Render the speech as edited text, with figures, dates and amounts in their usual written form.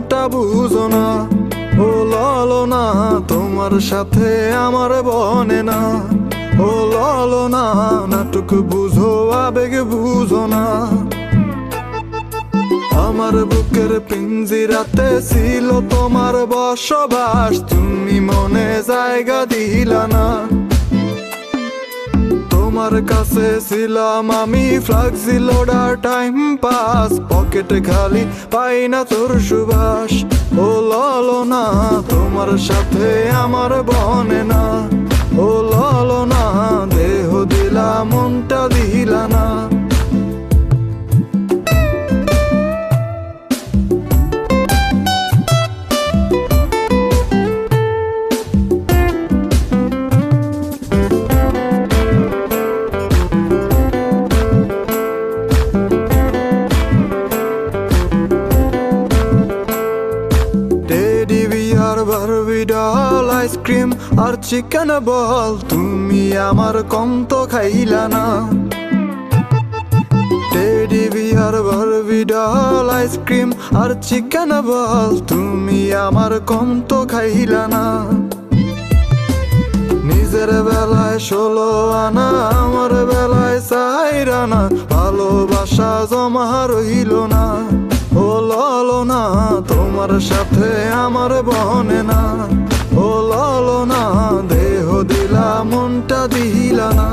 মনটা বুঝো না। ও লালনা তোমার সাথে আমার বনে না। ও লালনা নাটক বুঝো আবেগ বুঝো না। আমার বুকের পিঞ্জিরাতে ছিল তোমার বসবাস, তুমি মনে জায়গা দিলা না। তোমার কাছে ছিলাম আমি ফ্লাক্সি লোডার টাইম পাস, পকেটে খালি পাই না তোর সুবাস। ও লালনা তোমার সাথে আমার বনে না। ও লালনা দেহ দিলা মনটা দিলা না। বারবি ডল আইসক্রিম আর চিকেন বল, তুমি আমার কম তো খাইলা না। Teddy bear Barbie doll ice cream আর চিকেন বল, তুমি আমার কম তো খাইলা না। নিজের বেলায় 16 আনা, আমার বেলায় 4 আনা, ভালোবাসা জমা রইল না। ও লালনা তোমার সাথে আমার বনে না। ও লালনা দেহ দিলা মনটা দিলা না।